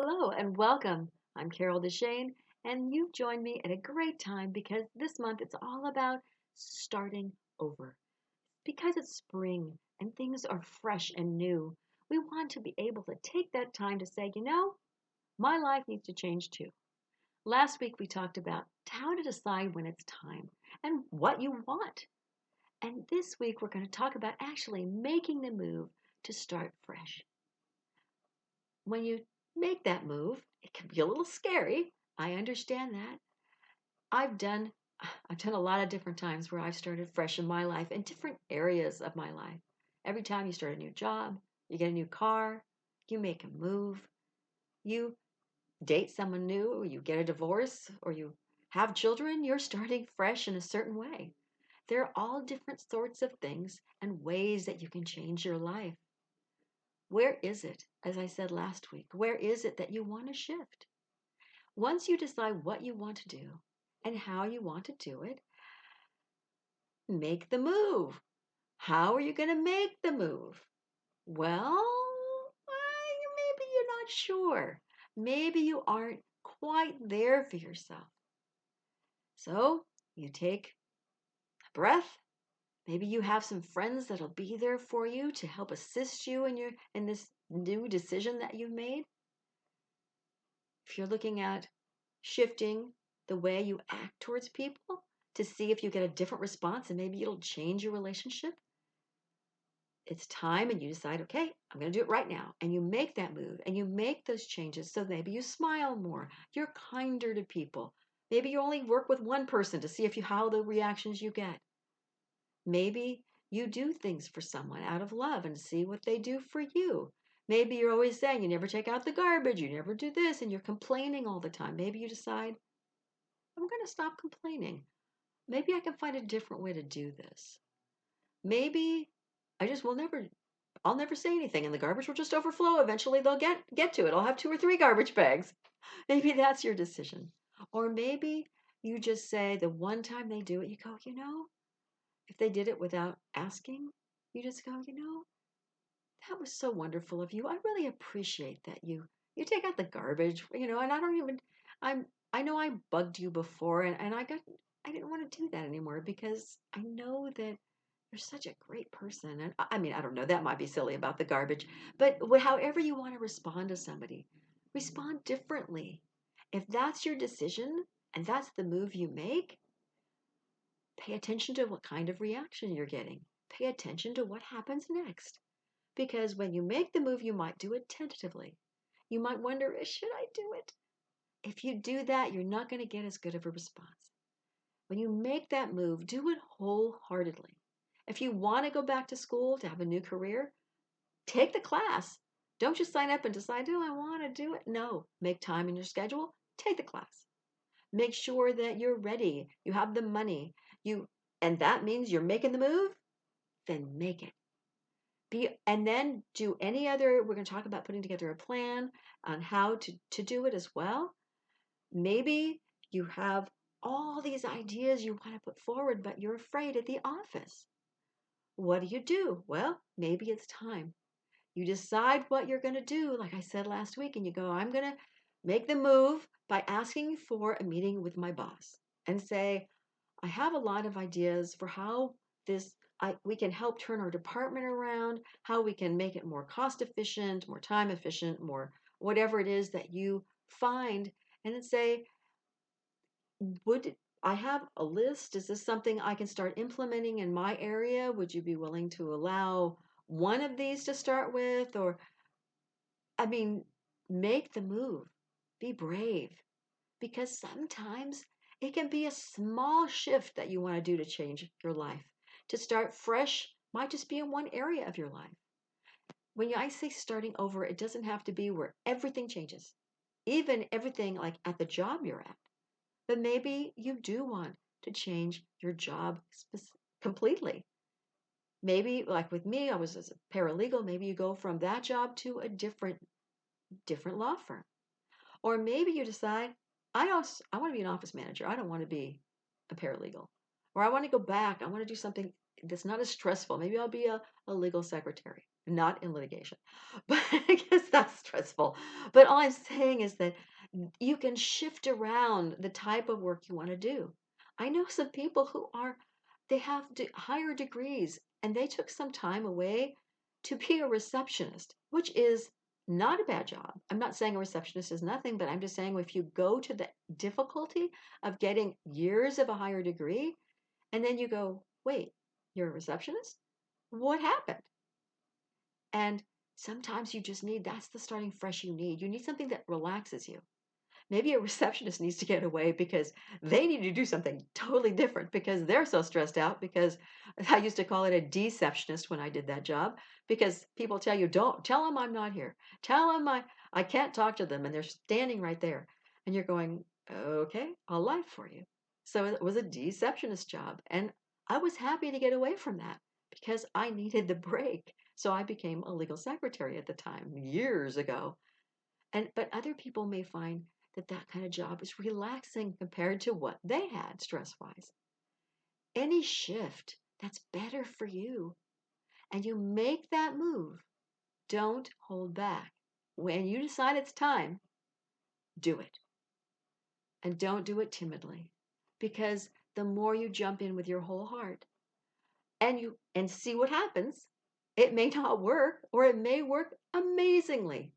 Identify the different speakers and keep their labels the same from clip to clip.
Speaker 1: Hello and welcome. I'm Carol DeChaine, and you've joined me at a great time because this month it's all about starting over. Because it's spring and things are fresh and new, we want to be able to take that time to say, my life needs to change too. Last week we talked about how to decide when it's time and what you want. And this week we're going to talk about actually making the move to start fresh. When you make that move, it can be a little scary. I understand that. I've done I've done a lot of different times where I've started fresh in my life in different areas of my life. Every time you start a new job, you get a new car, you make a move, you date someone new, or you get a divorce, or you have children, you're starting fresh in a certain way. There are all different sorts of things and ways that you can change your life. Where is it, as I said last week, where is it that you want to shift? Once you decide what you want to do and how you want to do it, make the move. How are you going to make the move? Well, maybe you're not sure. Maybe you aren't quite there for yourself. So you take a breath. Maybe you have some friends that'll be there for you to help assist you in this new decision that you've made. If you're looking at shifting the way you act towards people to see if you get a different response and maybe it'll change your relationship, it's time and you decide, okay, I'm going to do it right now. And you make that move and you make those changes. So maybe you smile more, you're kinder to people. Maybe you only work with one person to see if you how the reactions you get. Maybe you do things for someone out of love and see what they do for you. Maybe you're always saying you never take out the garbage, you never do this, and you're complaining all the time. Maybe you decide, I'm going to stop complaining. Maybe I can find a different way to do this. Maybe I just will never I'll never say anything and the garbage will just overflow. Eventually they'll get to it. I'll have two or three garbage bags. Maybe that's your decision. Or maybe you just say the one time they do it, you go, if they did it without asking, you just go, that was so wonderful of you. I really appreciate that you take out the garbage, and I don't even I'm I know I bugged you before and I didn't want to do that anymore because I know that you're such a great person. And I mean, I don't know, that might be silly about the garbage, but however you want to respond to somebody, respond differently. If that's your decision and that's the move you make, pay attention to what kind of reaction you're getting. Pay attention to what happens next. Because when you make the move, you might do it tentatively. You might wonder, should I do it? If you do that, you're not going to get as good of a response. When you make that move, do it wholeheartedly. If you want to go back to school to have a new career, take the class. Don't just sign up and decide, oh, I want to do it. No, make time in your schedule, take the class. Make sure that you're ready, you have the money, and that means you're making the move, then make it. And then do any other, we're going to talk about putting together a plan on how to do it as well. Maybe you have all these ideas you want to put forward, but you're afraid at the office. What do? Well, maybe it's time. You decide what you're going to do, like I said last week, and you go, I'm going to make the move by asking for a meeting with my boss and say, I have a lot of ideas for how we can help turn our department around, how we can make it more cost efficient, more time efficient, more whatever it is that you find, and then say, would I have a list? Is this something I can start implementing in my area? Would you be willing to allow one of these to start with? Or, I mean, make the move. Be brave. Because sometimes it can be a small shift that you want to do to change your life. To start fresh might just be in one area of your life. When I say starting over, it doesn't have to be where everything changes, even everything like at the job you're at. But maybe you do want to change your job completely. Maybe, like with me, I was as a paralegal. Maybe you go from that job to a different law firm. Or maybe you decide, I want to be an office manager. I don't want to be a paralegal. Or I want to go back. I want to do something that's not as stressful. Maybe I'll be a legal secretary. not in litigation, but because that's stressful. But all I'm saying is that you can shift around the type of work you want to do. I know some people who they have higher degrees and they took some time away to be a receptionist, which is not a bad job. I'm not saying a receptionist is nothing, but I'm just saying if you go to the difficulty of getting years of a higher degree and then you go, wait, you're a receptionist? What happened? And sometimes you just need, that's the starting fresh you need. You need something that relaxes you. Maybe a receptionist needs to get away because they need to do something totally different because they're so stressed out. Because I used to call it a deceptionist when I did that job because people tell you, don't tell them I'm not here. Tell them I can't talk to them. And they're standing right there. And you're going, okay, I'll lie for you. So it was a deceptionist job. And I was happy to get away from that because I needed the break. So I became a legal secretary at the time, years ago. But other people may find that that kind of job is relaxing compared to what they had stress wise. Any shift that's better for you and you make that move, don't hold back. When you decide it's time, do it. And don't do it timidly because the more you jump in with your whole heart and see what happens, it may not work or it may work amazingly.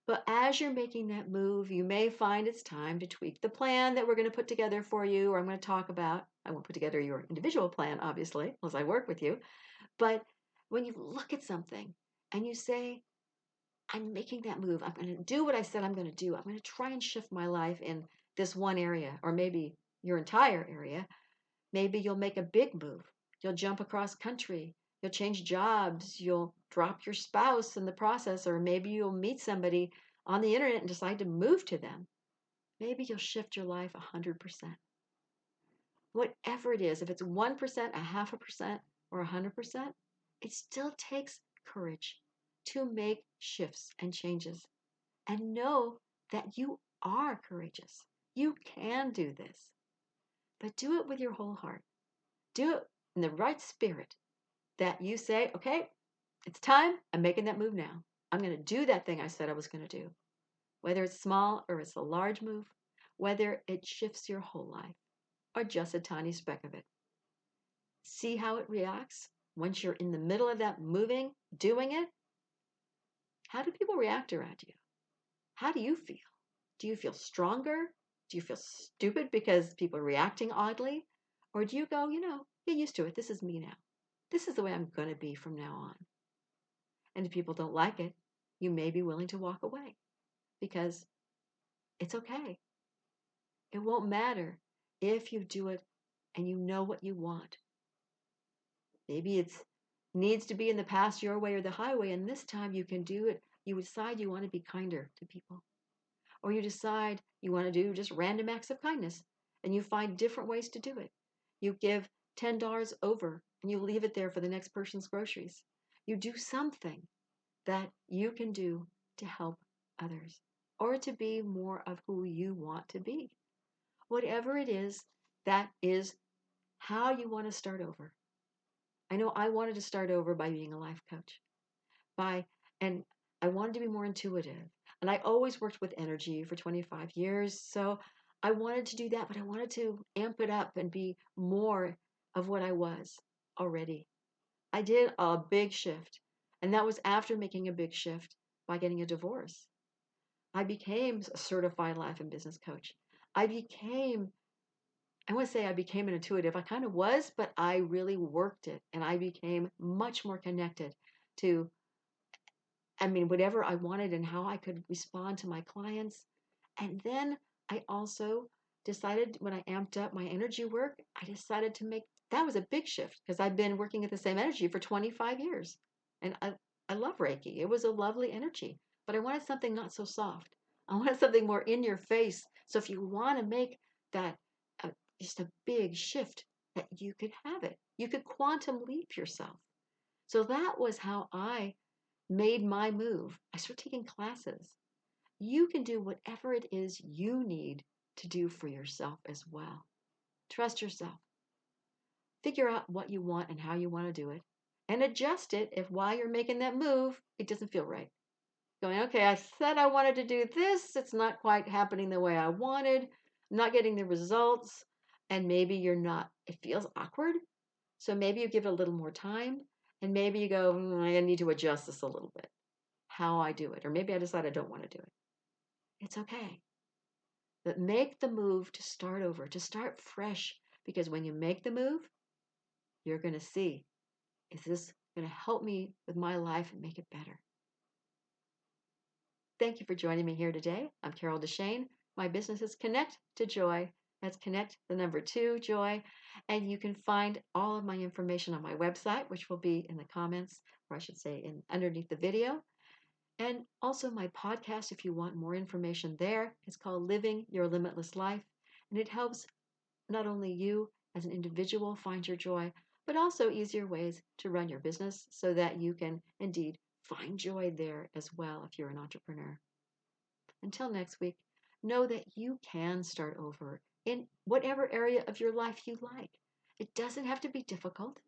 Speaker 1: But as you're making that move, you may find it's time to tweak the plan that we're going to put together for you, or I'm going to talk about. I won't put together your individual plan, obviously, unless I work with you. But when you look at something and you say, I'm making that move, I'm going to do what I said I'm going to do, I'm going to try and shift my life in this one area, or maybe your entire area, maybe you'll make a big move. You'll jump across country. You'll change jobs. You'll drop your spouse in the process, or maybe you'll meet somebody on the internet and decide to move to them. Maybe you'll shift your life 100%. Whatever it is, if it's 1%, a half a percent, or 100%, it still takes courage to make shifts and changes and know that you are courageous. You can do this, but do it with your whole heart. Do it in the right spirit that you say, okay, it's time. I'm making that move now. I'm going to do that thing I said I was going to do. Whether it's small or it's a large move, whether it shifts your whole life or just a tiny speck of it. See how it reacts once you're in the middle of that moving, doing it. How do people react around you? How do you feel? Do you feel stronger? Do you feel stupid because people are reacting oddly? Or do you go, get used to it. This is me now. This is the way I'm going to be from now on. And if people don't like it, you may be willing to walk away because it's okay. It won't matter if you do it and you know what you want. Maybe it needs to be in the past your way or the highway, and this time you can do it. You decide you want to be kinder to people, or you decide you want to do just random acts of kindness, and you find different ways to do it. You give $10 over, and you leave it there for the next person's groceries. You do something that you can do to help others or to be more of who you want to be. Whatever it is, that is how you want to start over. I know I wanted to start over by being a life coach. And I wanted to be more intuitive. And I always worked with energy for 25 years. So I wanted to do that, but I wanted to amp it up and be more of what I was already. I did a big shift. And that was after making a big shift by getting a divorce. I became a certified life and business coach. I want to say I became an intuitive. I kind of was, but I really worked it. And I became much more connected to, whatever I wanted and how I could respond to my clients. And then I also decided when I amped up my energy work, I decided to make that was a big shift because I've been working at the same energy for 25 years. And I love Reiki. It was a lovely energy, but I wanted something not so soft. I wanted something more in your face. So if you want to make that just a big shift, that you could have it. You could quantum leap yourself. So that was how I made my move. I started taking classes. You can do whatever it is you need to do for yourself as well. Trust yourself. Figure out what you want and how you want to do it. and adjust it if while you're making that move, it doesn't feel right. Going, okay, I said I wanted to do this. It's not quite happening the way I wanted. I'm not getting the results. And maybe you're not, it feels awkward. So maybe you give it a little more time. And maybe you go, I need to adjust this a little bit, how I do it. Or maybe I decide I don't want to do it. It's okay. But make the move to start over, to start fresh. Because when you make the move, you're going to see, is this going to help me with my life and make it better? Thank you for joining me here today. I'm Carol DeChaine. My business is Connect to Joy. That's Connect, the number 2, Joy. And you can find all of my information on my website, which will be in the comments, or I should say underneath the video. And also my podcast, if you want more information there. It's called Living Your Limitless Life. And it helps not only you as an individual find your joy, but also easier ways to run your business so that you can indeed find joy there as well if you're an entrepreneur. Until next week, know that you can start over in whatever area of your life you like. It doesn't have to be difficult.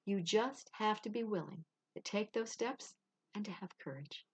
Speaker 1: You just have to be willing to take those steps and to have courage.